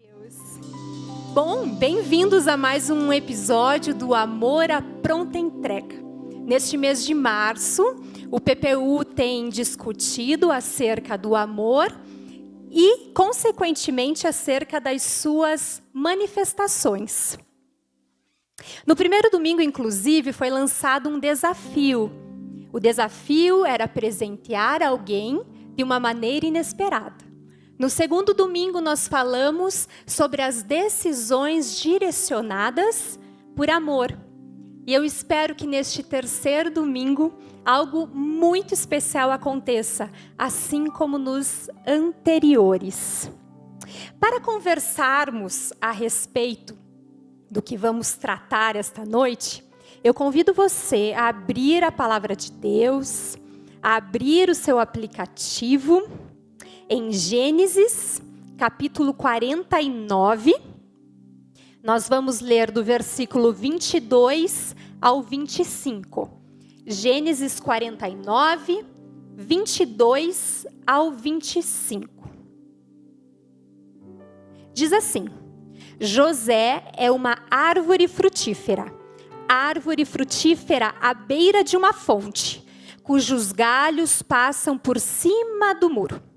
Deus. Bom, bem-vindos a mais um episódio do Amor à Pronta Entrega. Neste mês de março, o PPU tem discutido acerca do amor e, consequentemente, acerca das suas manifestações. No primeiro domingo, inclusive, foi lançado um desafio. O desafio era presentear alguém de uma maneira inesperada. No segundo domingo, nós falamos sobre as decisões direcionadas por amor. E eu espero que neste terceiro domingo, algo muito especial aconteça, assim como nos anteriores. Para conversarmos a respeito do que vamos tratar esta noite, eu convido você a abrir a palavra de Deus, a abrir o seu aplicativo em Gênesis, capítulo 49, nós vamos ler do versículo 22 ao 25. Gênesis 49, 22 ao 25. Diz assim: José é uma árvore frutífera à beira de uma fonte, cujos galhos passam por cima do muro.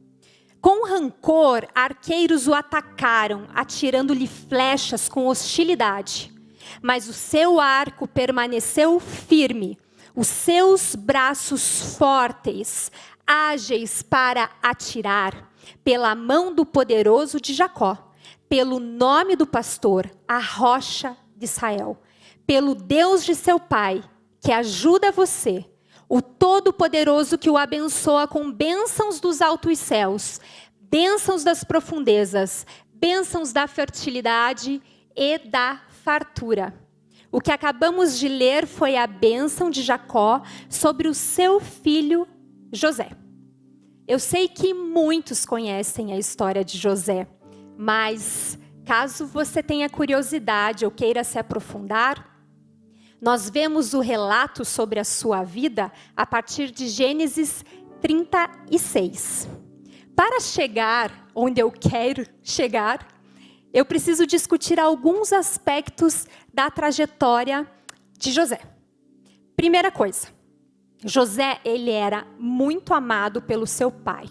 Com rancor, arqueiros o atacaram, atirando-lhe flechas com hostilidade. Mas o seu arco permaneceu firme, os seus braços fortes, ágeis para atirar, pela mão do poderoso de Jacó, pelo nome do pastor, a rocha de Israel, pelo Deus de seu pai, que ajuda você, o Todo-Poderoso que o abençoa com bênçãos dos altos céus, bênçãos das profundezas, bênçãos da fertilidade e da fartura. O que acabamos de ler foi a bênção de Jacó sobre o seu filho José. Eu sei que muitos conhecem a história de José, mas caso você tenha curiosidade ou queira se aprofundar, nós vemos o relato sobre a sua vida a partir de Gênesis 36. Para chegar onde eu quero chegar, eu preciso discutir alguns aspectos da trajetória de José. Primeira coisa, José, ele era muito amado pelo seu pai,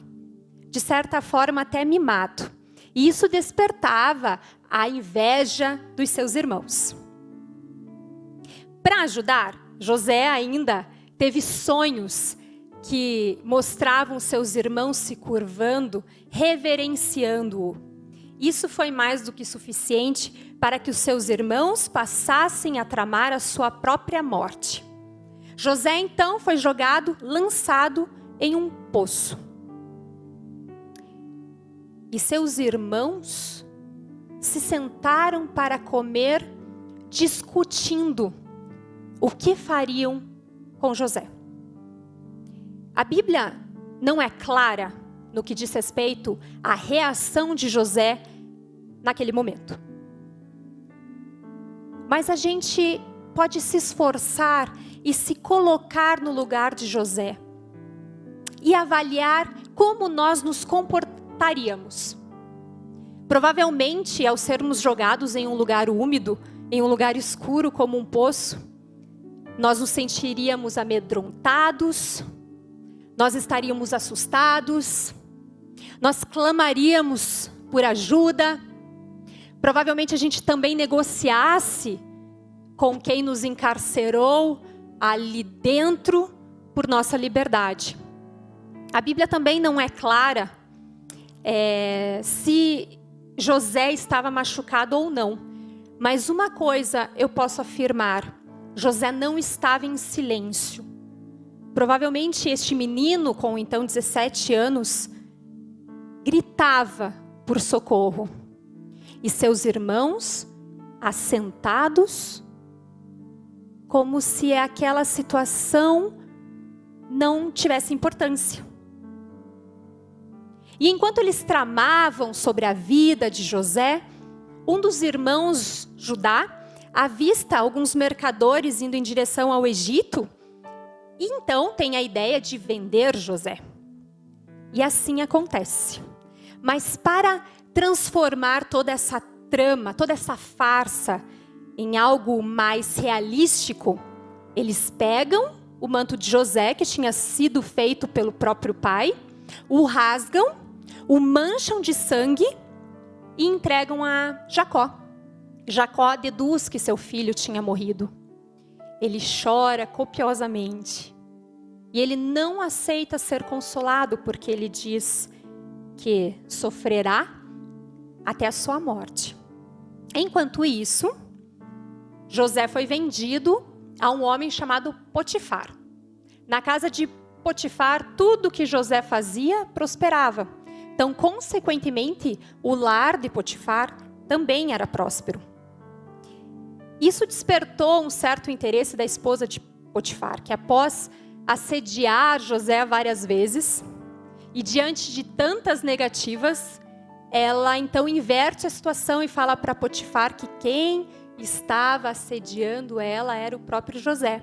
de certa forma até mimado. E isso despertava a inveja dos seus irmãos. Para ajudar, José ainda teve sonhos que mostravam seus irmãos se curvando, reverenciando-o. Isso foi mais do que suficiente para que os seus irmãos passassem a tramar a sua própria morte. José, então, foi lançado em um poço. E seus irmãos se sentaram para comer, discutindo o que fariam com José. A Bíblia não é clara no que diz respeito à reação de José naquele momento. Mas a gente pode se esforçar e se colocar no lugar de José e avaliar como nós nos comportaríamos. Provavelmente, ao sermos jogados em um lugar úmido, em um lugar escuro como um poço, nós nos sentiríamos amedrontados, nós estaríamos assustados, nós clamaríamos por ajuda. Provavelmente a gente também negociasse com quem nos encarcerou ali dentro por nossa liberdade. A Bíblia também não é clara se José estava machucado ou não. Mas uma coisa eu posso afirmar: José não estava em silêncio. Provavelmente este menino, com então 17 anos, gritava por socorro. E seus irmãos, assentados, como se aquela situação não tivesse importância. E enquanto eles tramavam sobre a vida de José, um dos irmãos, Judá, avista alguns mercadores indo em direção ao Egito, e então tem a ideia de vender José. E assim acontece. Mas para transformar toda essa trama, toda essa farsa em algo mais realístico, eles pegam o manto de José, que tinha sido feito pelo próprio pai, o rasgam, o mancham de sangue e entregam a Jacó. Jacó deduz que seu filho tinha morrido. Ele chora copiosamente. E ele não aceita ser consolado, porque ele diz que sofrerá até a sua morte. Enquanto isso, José foi vendido a um homem chamado Potifar. Na casa de Potifar, tudo que José fazia prosperava. Então, consequentemente, o lar de Potifar também era próspero. Isso despertou um certo interesse da esposa de Potifar, que após assediar José várias vezes, e diante de tantas negativas, ela então inverte a situação e fala para Potifar que quem estava assediando ela era o próprio José.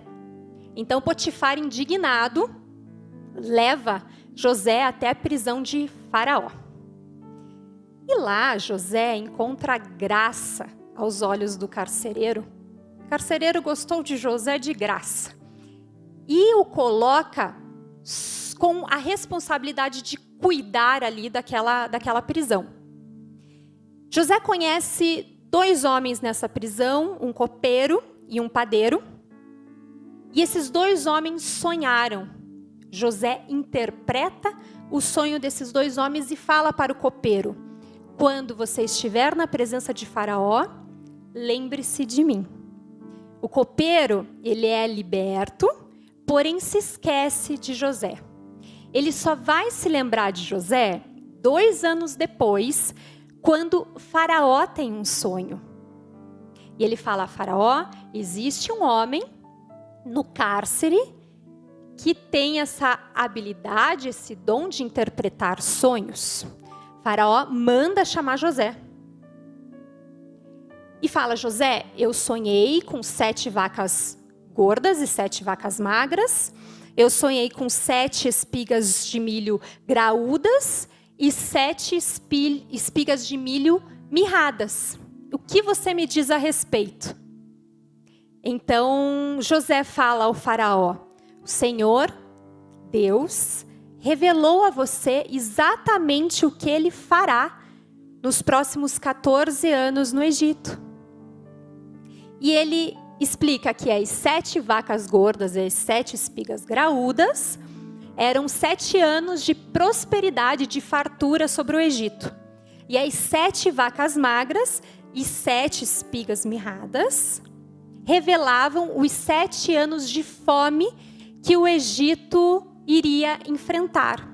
Então Potifar, indignado, leva José até a prisão de Faraó. E lá José encontra graça aos olhos do carcereiro. O carcereiro gostou de José de graça e o coloca com a responsabilidade de cuidar ali daquela prisão. José conhece 2 homens nessa prisão, um copeiro e um padeiro. E esses 2 homens sonharam. José interpreta o sonho desses 2 homens e fala para o copeiro: quando você estiver na presença de Faraó, lembre-se de mim. O copeiro, ele é liberto, porém se esquece de José. Ele só vai se lembrar de José 2 anos depois, quando Faraó tem um sonho. E ele fala a Faraó: existe um homem no cárcere que tem essa habilidade, esse dom de interpretar sonhos. Faraó manda chamar José. E fala: José, eu sonhei com 7 vacas gordas e 7 vacas magras. Eu sonhei com 7 espigas de milho graúdas e 7 espigas de milho mirradas. O que você me diz a respeito? Então José fala ao Faraó: o Senhor, Deus, revelou a você exatamente o que ele fará nos próximos 14 anos no Egito. E ele explica que as 7 vacas gordas e as 7 espigas graúdas eram 7 anos de prosperidade, de fartura sobre o Egito. E as 7 vacas magras e 7 espigas mirradas revelavam os 7 anos de fome que o Egito iria enfrentar.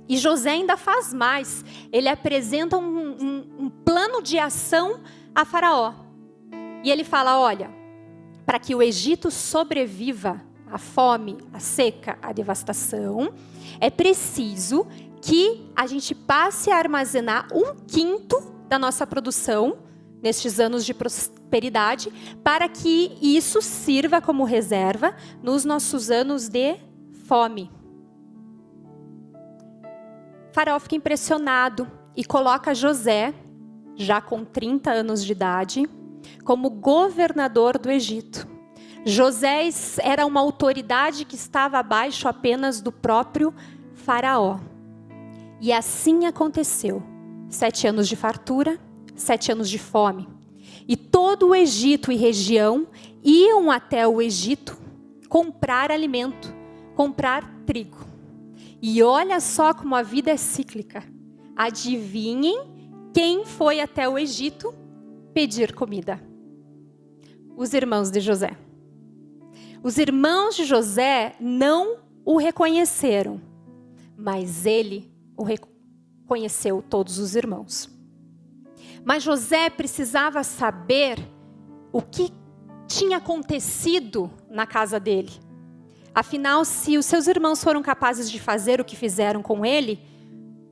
E José ainda faz mais. Ele apresenta um plano de ação a Faraó. E ele fala: olha, para que o Egito sobreviva à fome, à seca, à devastação, é preciso que a gente passe a armazenar 1/5 da nossa produção nestes anos de prosperidade, para que isso sirva como reserva nos nossos anos de fome. Faraó fica impressionado e coloca José, já com 30 anos de idade, como governador do Egito. José era uma autoridade que estava abaixo apenas do próprio Faraó. E assim aconteceu. 7 anos de fartura, 7 anos de fome. E todo o Egito e região iam até o Egito comprar alimento, comprar trigo. E olha só como a vida é cíclica. Adivinhem quem foi até o Egito pedir comida? Os irmãos de José. Os irmãos de José não o reconheceram, mas ele o reconheceu, todos os irmãos. Mas José precisava saber o que tinha acontecido na casa dele. Afinal, se os seus irmãos foram capazes de fazer o que fizeram com ele,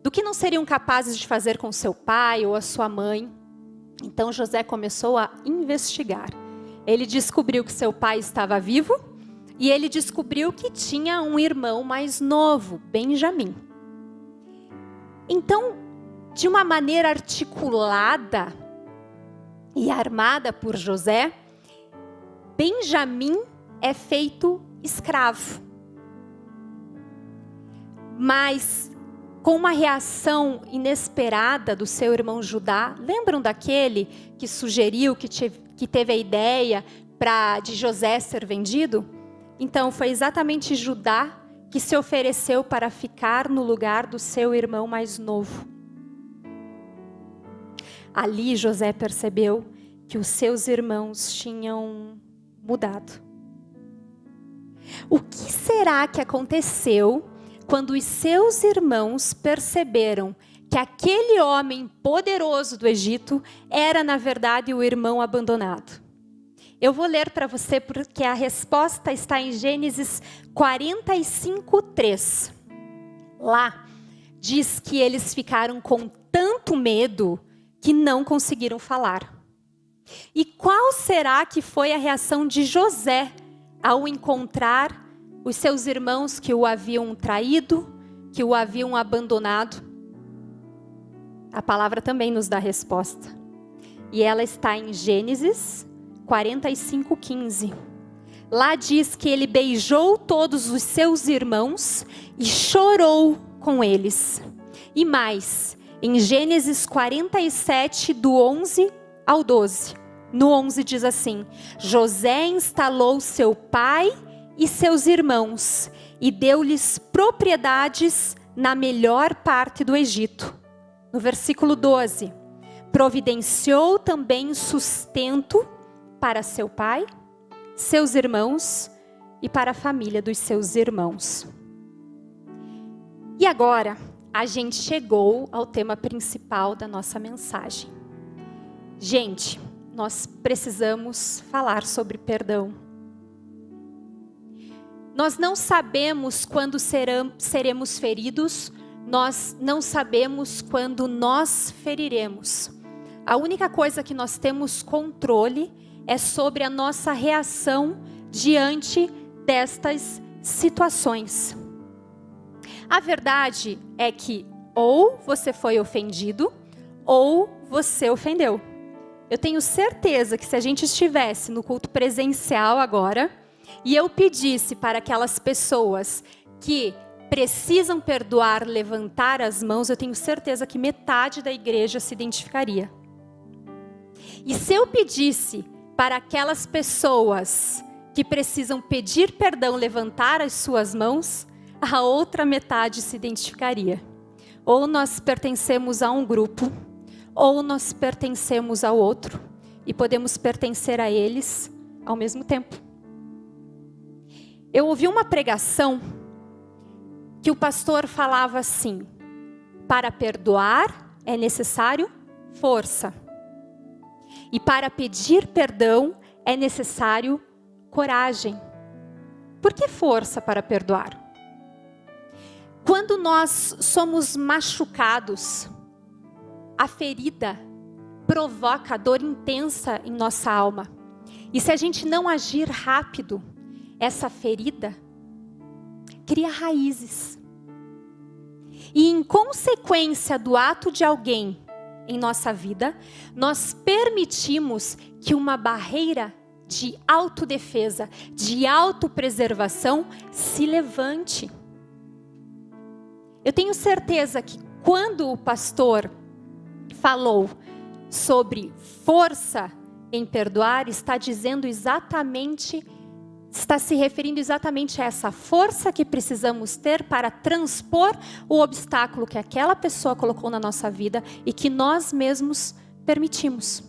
do que não seriam capazes de fazer com seu pai ou a sua mãe? Então José começou a investigar. Ele descobriu que seu pai estava vivo e ele descobriu que tinha um irmão mais novo, Benjamim. Então, de uma maneira articulada e armada por José, Benjamim é feito escravo. Mas com uma reação inesperada do seu irmão Judá, lembram daquele que sugeriu, que teve a ideia de José ser vendido? Então foi exatamente Judá que se ofereceu para ficar no lugar do seu irmão mais novo. Ali José percebeu que os seus irmãos tinham mudado. O que será que aconteceu quando os seus irmãos perceberam que aquele homem poderoso do Egito era, na verdade, o irmão abandonado? Eu vou ler para você porque a resposta está em Gênesis 45:3. Lá diz que eles ficaram com tanto medo que não conseguiram falar. E qual será que foi a reação de José ao encontrar os seus irmãos que o haviam traído, que o haviam abandonado? A palavra também nos dá a resposta. E ela está em Gênesis 45:15. Lá diz que ele beijou todos os seus irmãos e chorou com eles. E mais, em Gênesis 47, do 11 ao 12. No 11 diz assim: José instalou seu pai e seus irmãos e deu-lhes propriedades na melhor parte do Egito. No versículo 12, providenciou também sustento para seu pai, seus irmãos e para a família dos seus irmãos. E agora, a gente chegou ao tema principal da nossa mensagem. Gente, nós precisamos falar sobre perdão. Nós não sabemos quando seremos feridos, nós não sabemos quando nós feriremos. A única coisa que nós temos controle é sobre a nossa reação diante destas situações. A verdade é que ou você foi ofendido, ou você ofendeu. Eu tenho certeza que se a gente estivesse no culto presencial agora, e eu pedisse para aquelas pessoas que precisam perdoar, levantar as mãos, eu tenho certeza que metade da igreja se identificaria. E se eu pedisse para aquelas pessoas que precisam pedir perdão, levantar as suas mãos, a outra metade se identificaria. Ou nós pertencemos a um grupo, ou nós pertencemos ao outro, e podemos pertencer a eles ao mesmo tempo. Eu ouvi uma pregação que o pastor falava assim: para perdoar é necessário força. E para pedir perdão é necessário coragem. Por que força para perdoar? Quando nós somos machucados, a ferida provoca dor intensa em nossa alma. E se a gente não agir rápido, essa ferida cria raízes. E em consequência do ato de alguém em nossa vida, nós permitimos que uma barreira de autodefesa, de autopreservação se levante. Eu tenho certeza que quando o pastor falou sobre força em perdoar, está se referindo exatamente a essa força que precisamos ter para transpor o obstáculo que aquela pessoa colocou na nossa vida e que nós mesmos permitimos.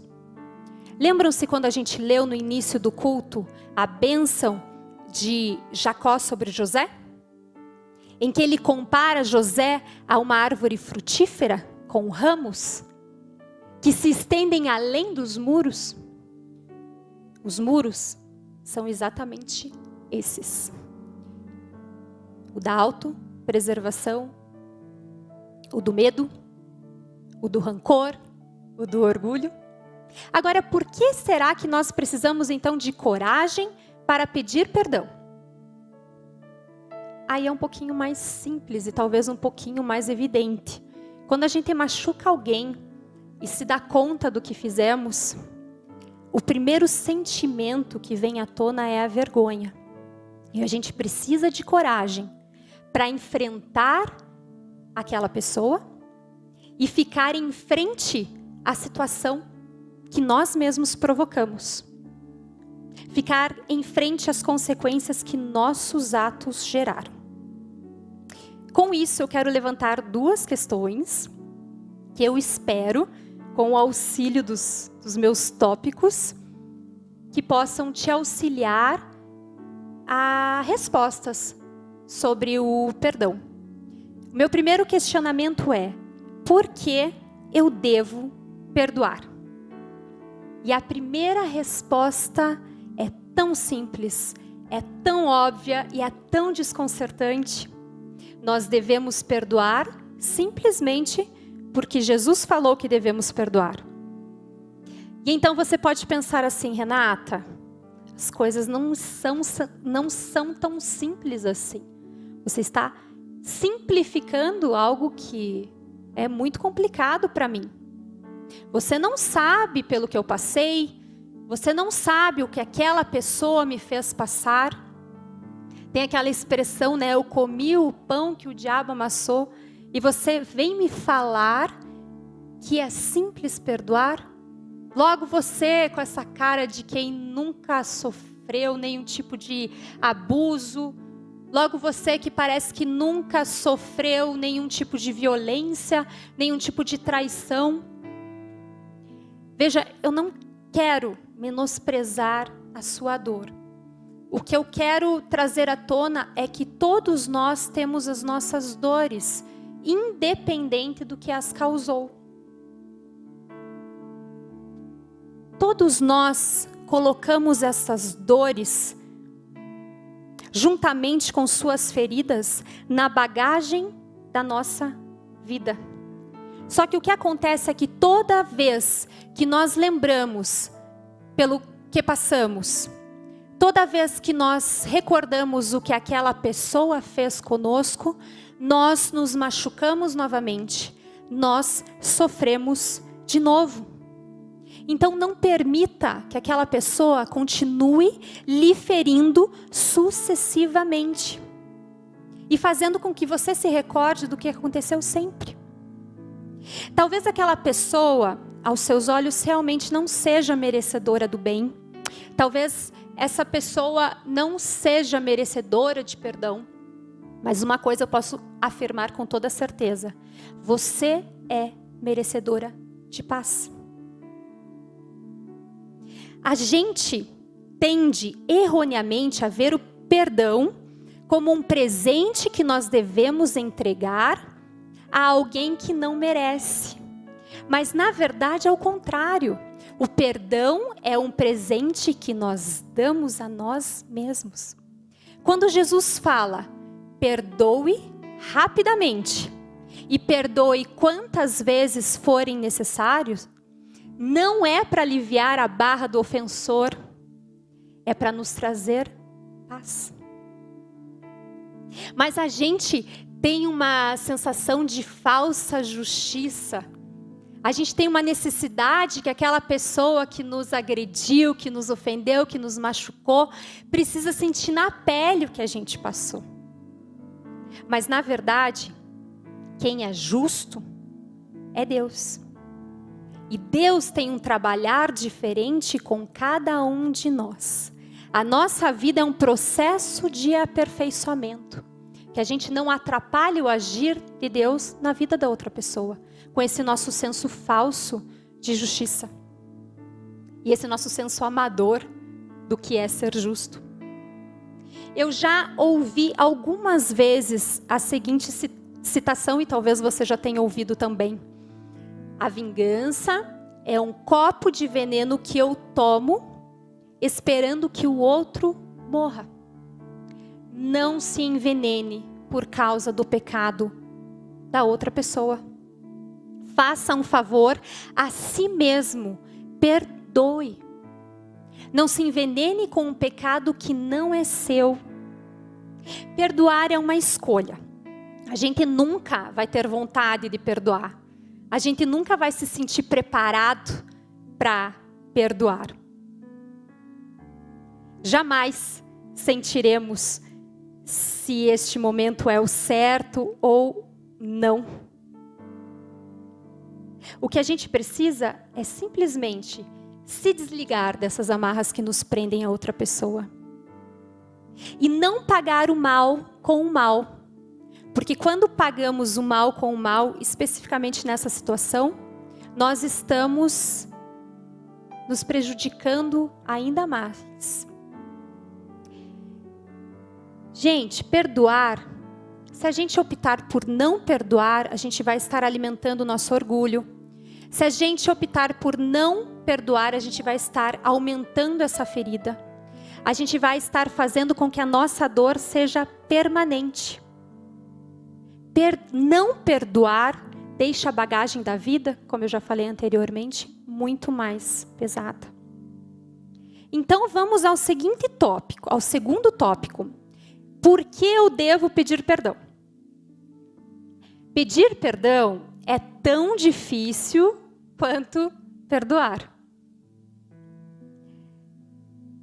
Lembram-se quando a gente leu no início do culto a bênção de Jacó sobre José? Em que ele compara José a uma árvore frutífera com ramos que se estendem além dos muros. Os muros são exatamente esses: o da autopreservação, o do medo, o do rancor, o do orgulho. Agora, por que será que nós precisamos então de coragem para pedir perdão? Aí é um pouquinho mais simples e talvez um pouquinho mais evidente. Quando a gente machuca alguém e se dá conta do que fizemos, o primeiro sentimento que vem à tona é a vergonha. E a gente precisa de coragem para enfrentar aquela pessoa e ficar em frente à situação que nós mesmos provocamos. Ficar em frente às consequências que nossos atos geraram. Com isso, eu quero levantar 2 questões que eu espero, com o auxílio dos meus tópicos, que possam te auxiliar a respostas sobre o perdão. O meu primeiro questionamento é: por que eu devo perdoar? E a primeira resposta é tão simples, é tão óbvia e é tão desconcertante. Nós devemos perdoar simplesmente porque Jesus falou que devemos perdoar. E então você pode pensar assim: Renata, as coisas não são tão simples assim. Você está simplificando algo que é muito complicado para mim. Você não sabe pelo que eu passei, você não sabe o que aquela pessoa me fez passar. Tem aquela expressão, né? Eu comi o pão que o diabo amassou. E você vem me falar que é simples perdoar? Logo você, com essa cara de quem nunca sofreu nenhum tipo de abuso. Logo você que parece que nunca sofreu nenhum tipo de violência, nenhum tipo de traição. Veja, eu não quero menosprezar a sua dor. O que eu quero trazer à tona é que todos nós temos as nossas dores, independente do que as causou. Todos nós colocamos essas dores, juntamente com suas feridas, na bagagem da nossa vida. Só que o que acontece é que toda vez que nós lembramos pelo que passamos, toda vez que nós recordamos o que aquela pessoa fez conosco, nós nos machucamos novamente, nós sofremos de novo. Então não permita que aquela pessoa continue lhe ferindo sucessivamente e fazendo com que você se recorde do que aconteceu sempre. Talvez aquela pessoa, aos seus olhos, realmente não seja merecedora do bem. Talvez essa pessoa não seja merecedora de perdão. Mas uma coisa eu posso afirmar com toda certeza: você é merecedora de paz. A gente tende erroneamente a ver o perdão como um presente que nós devemos entregar a alguém que não merece. Mas na verdade é o contrário. O perdão é um presente que nós damos a nós mesmos. Quando Jesus fala: perdoe rapidamente e perdoe quantas vezes forem necessários, não é para aliviar a barra do ofensor, é para nos trazer paz. Mas a gente tem uma sensação de falsa justiça. A gente tem uma necessidade que aquela pessoa que nos agrediu, que nos ofendeu, que nos machucou, precisa sentir na pele o que a gente passou. Mas na verdade, quem é justo é Deus. E Deus tem um trabalhar diferente com cada um de nós. A nossa vida é um processo de aperfeiçoamento. Que a gente não atrapalhe o agir de Deus na vida da outra pessoa. Com esse nosso senso falso de justiça. E esse nosso senso amador do que é ser justo. Eu já ouvi algumas vezes a seguinte citação, e talvez você já tenha ouvido também. A vingança é um copo de veneno que eu tomo, esperando que o outro morra. Não se envenene por causa do pecado da outra pessoa. Faça um favor a si mesmo, perdoe. Não se envenene com um pecado que não é seu. Perdoar é uma escolha. A gente nunca vai ter vontade de perdoar. A gente nunca vai se sentir preparado para perdoar. Jamais sentiremos se este momento é o certo ou não. O que a gente precisa é simplesmente se desligar dessas amarras que nos prendem a outra pessoa. E não pagar o mal com o mal. Porque quando pagamos o mal com o mal, especificamente nessa situação, nós estamos nos prejudicando ainda mais. Gente, perdoar, se a gente optar por não perdoar, a gente vai estar alimentando o nosso orgulho. Se a gente optar por não perdoar, a gente vai estar aumentando essa ferida. A gente vai estar fazendo com que a nossa dor seja permanente. Não perdoar deixa a bagagem da vida, como eu já falei anteriormente, muito mais pesada. Então vamos ao seguinte tópico, ao segundo tópico. Por que eu devo pedir perdão? Pedir perdão é tão difícil quanto perdoar.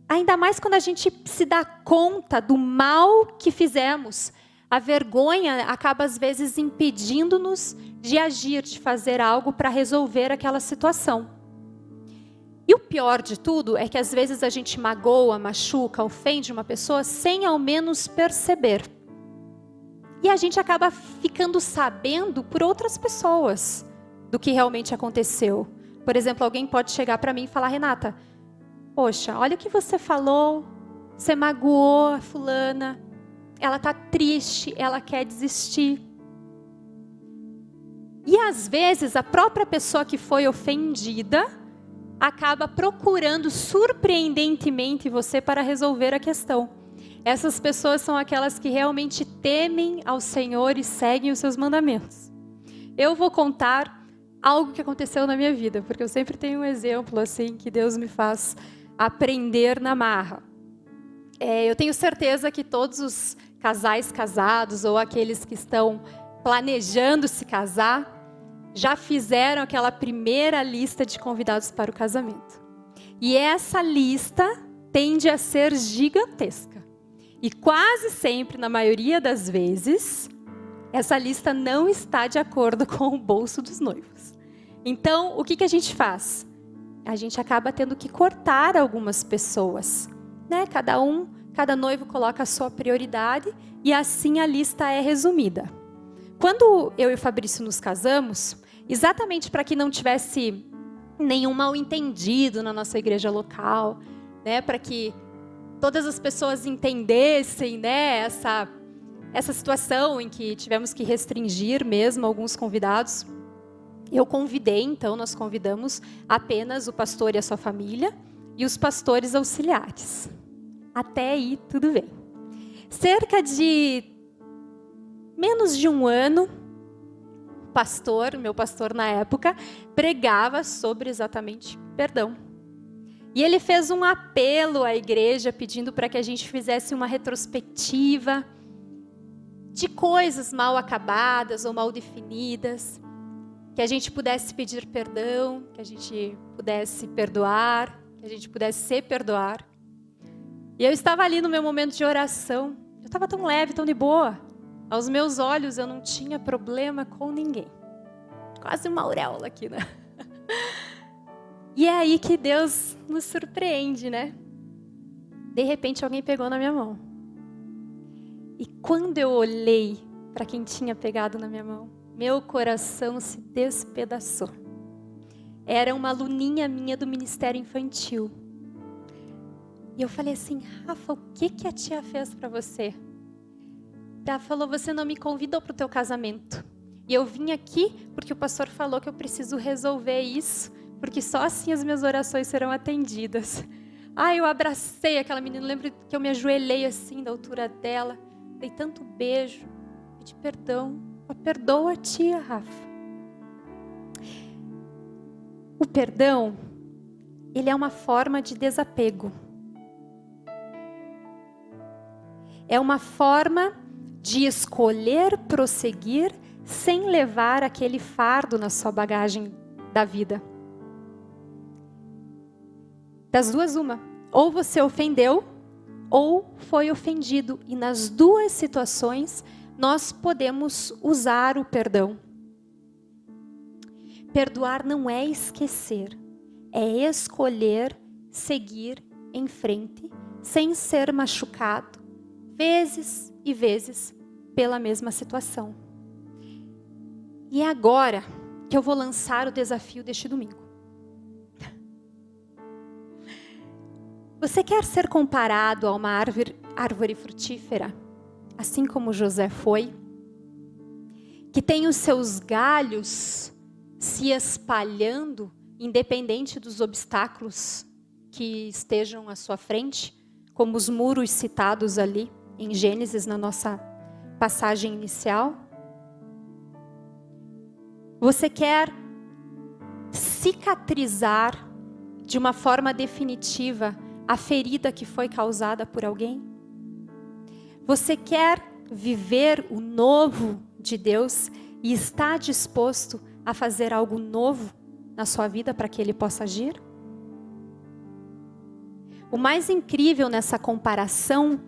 Ainda mais quando a gente se dá conta do mal que fizemos. A vergonha acaba, às vezes, impedindo-nos de agir, de fazer algo para resolver aquela situação. E o pior de tudo é que, às vezes, a gente magoa, machuca, ofende uma pessoa sem ao menos perceber. E a gente acaba ficando sabendo por outras pessoas do que realmente aconteceu. Por exemplo, alguém pode chegar para mim e falar: Renata, poxa, olha o que você falou, você magoou a fulana. Ela está triste, ela quer desistir. E às vezes a própria pessoa que foi ofendida acaba procurando surpreendentemente você para resolver a questão. Essas pessoas são aquelas que realmente temem ao Senhor e seguem os seus mandamentos. Eu vou contar algo que aconteceu na minha vida, porque eu sempre tenho um exemplo assim que Deus me faz aprender na marra. Eu tenho certeza que todos os casais casados ou aqueles que estão planejando se casar já fizeram aquela primeira lista de convidados para o casamento. E essa lista tende a ser gigantesca. E quase sempre, na maioria das vezes, essa lista não está de acordo com o bolso dos noivos. Então, o que a gente faz? A gente acaba tendo que cortar algumas pessoas, né? Cada noivo coloca a sua prioridade e assim a lista é resumida. Quando eu e o Fabrício nos casamos, exatamente para que não tivesse nenhum mal-entendido na nossa igreja local, né, para que todas as pessoas entendessem, né, essa situação em que tivemos que restringir mesmo alguns convidados, nós convidamos apenas o pastor e a sua família e os pastores auxiliares. Até aí, tudo bem. Cerca de menos de um ano, meu pastor na época, pregava sobre exatamente perdão. E ele fez um apelo à igreja pedindo para que a gente fizesse uma retrospectiva de coisas mal acabadas ou mal definidas, que a gente pudesse pedir perdão, que a gente pudesse perdoar, que a gente pudesse se perdoar. E eu estava ali no meu momento de oração, eu estava tão leve, tão de boa. Aos meus olhos eu não tinha problema com ninguém. Quase uma auréola aqui, né? E é aí que Deus nos surpreende, né? De repente alguém pegou na minha mão. E quando eu olhei para quem tinha pegado na minha mão, meu coração se despedaçou. Era uma aluninha minha do Ministério Infantil. E eu falei assim: Rafa, o que a tia fez para você? Ela falou: você não me convidou para o teu casamento. E eu vim aqui porque o pastor falou que eu preciso resolver isso, porque só assim as minhas orações serão atendidas. Eu abracei aquela menina, lembro que eu me ajoelhei assim, da altura dela, dei tanto beijo, pedi perdão. Perdoa a tia, Rafa. O perdão, ele é uma forma de desapego. É uma forma de escolher prosseguir sem levar aquele fardo na sua bagagem da vida. Das duas, uma. Ou você ofendeu, ou foi ofendido. E nas duas situações, nós podemos usar o perdão. Perdoar não é esquecer, é escolher seguir em frente, sem ser machucado, vezes e vezes, pela mesma situação. E é agora que eu vou lançar o desafio deste domingo. Você quer ser comparado a uma árvore frutífera, assim como José foi, que tem os seus galhos se espalhando, independente dos obstáculos que estejam à sua frente, como os muros citados ali em Gênesis, na nossa passagem inicial? Você quer cicatrizar de uma forma definitiva a ferida que foi causada por alguém? Você quer viver o novo de Deus e está disposto a fazer algo novo na sua vida para que Ele possa agir? O mais incrível nessa comparação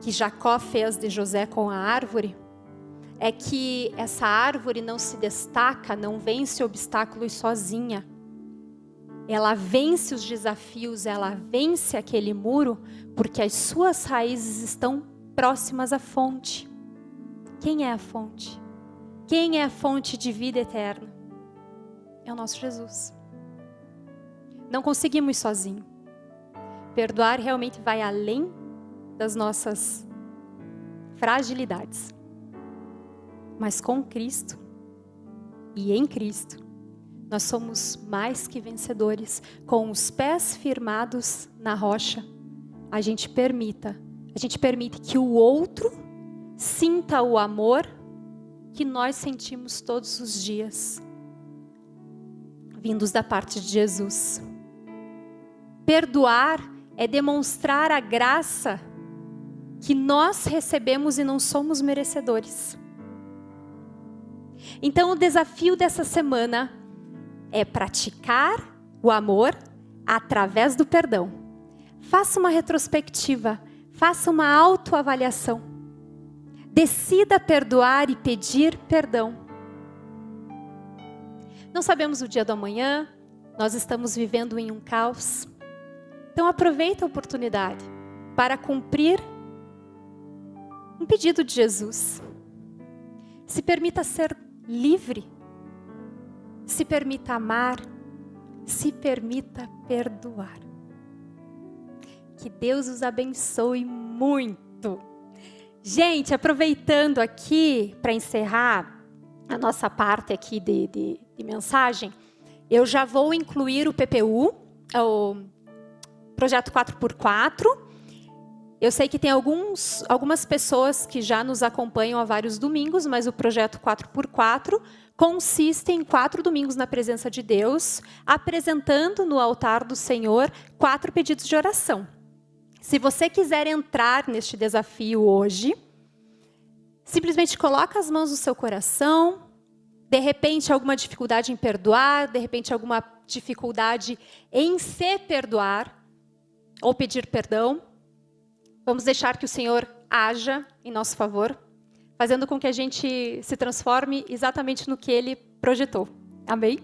que Jacó fez de José com a árvore é que essa árvore não se destaca, não vence obstáculos sozinha. Ela vence os desafios, ela vence aquele muro, porque as suas raízes estão próximas à fonte. Quem é a fonte? Quem é a fonte de vida eterna? É o nosso Jesus. Não conseguimos sozinhos. Perdoar realmente vai além das nossas fragilidades. Mas com Cristo e em Cristo, nós somos mais que vencedores. Com os pés firmados na rocha, a gente permite que o outro sinta o amor que nós sentimos todos os dias, vindos da parte de Jesus. Perdoar é demonstrar a graça que nós recebemos e não somos merecedores. Então, o desafio dessa semana é praticar o amor através do perdão. Faça uma retrospectiva, faça uma autoavaliação. Decida perdoar e pedir perdão. Não sabemos o dia do amanhã, nós estamos vivendo em um caos. Então aproveita a oportunidade para cumprir um pedido de Jesus. Se permita ser livre. Se permita amar. Se permita perdoar. Que Deus os abençoe muito. Gente, aproveitando aqui para encerrar a nossa parte aqui de mensagem, eu já vou incluir o PPU, o Projeto 4x4. Eu sei que tem algumas pessoas que já nos acompanham há vários domingos, mas o Projeto 4x4 consiste em 4 domingos na presença de Deus, apresentando no altar do Senhor 4 pedidos de oração. Se você quiser entrar neste desafio hoje, simplesmente coloca as mãos no seu coração. De repente, alguma dificuldade em perdoar, de repente, alguma dificuldade em se perdoar ou pedir perdão. Vamos deixar que o Senhor haja em nosso favor, fazendo com que a gente se transforme exatamente no que Ele projetou. Amém?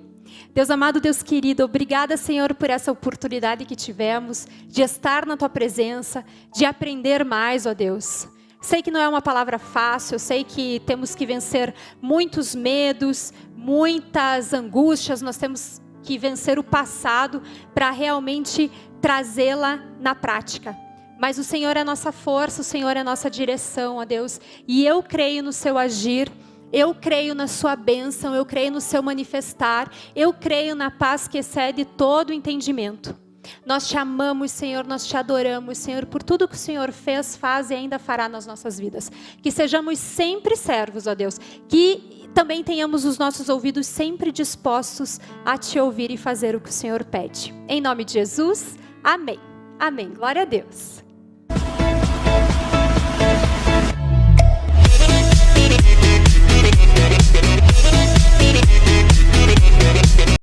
Deus amado, Deus querido, obrigada, Senhor, por essa oportunidade que tivemos de estar na Tua presença, de aprender mais, ó Deus. Sei que não é uma palavra fácil, eu sei que temos que vencer muitos medos, muitas angústias, nós temos que vencer o passado para realmente trazê-la na prática. Mas o Senhor é a nossa força, o Senhor é a nossa direção, ó Deus. E eu creio no Seu agir, eu creio na Sua bênção, eu creio no Seu manifestar, eu creio na paz que excede todo o entendimento. Nós Te amamos, Senhor, nós Te adoramos, Senhor, por tudo que o Senhor fez, faz e ainda fará nas nossas vidas. Que sejamos sempre servos, ó Deus. Que também tenhamos os nossos ouvidos sempre dispostos a Te ouvir e fazer o que o Senhor pede. Em nome de Jesus, amém. Amém. Glória a Deus.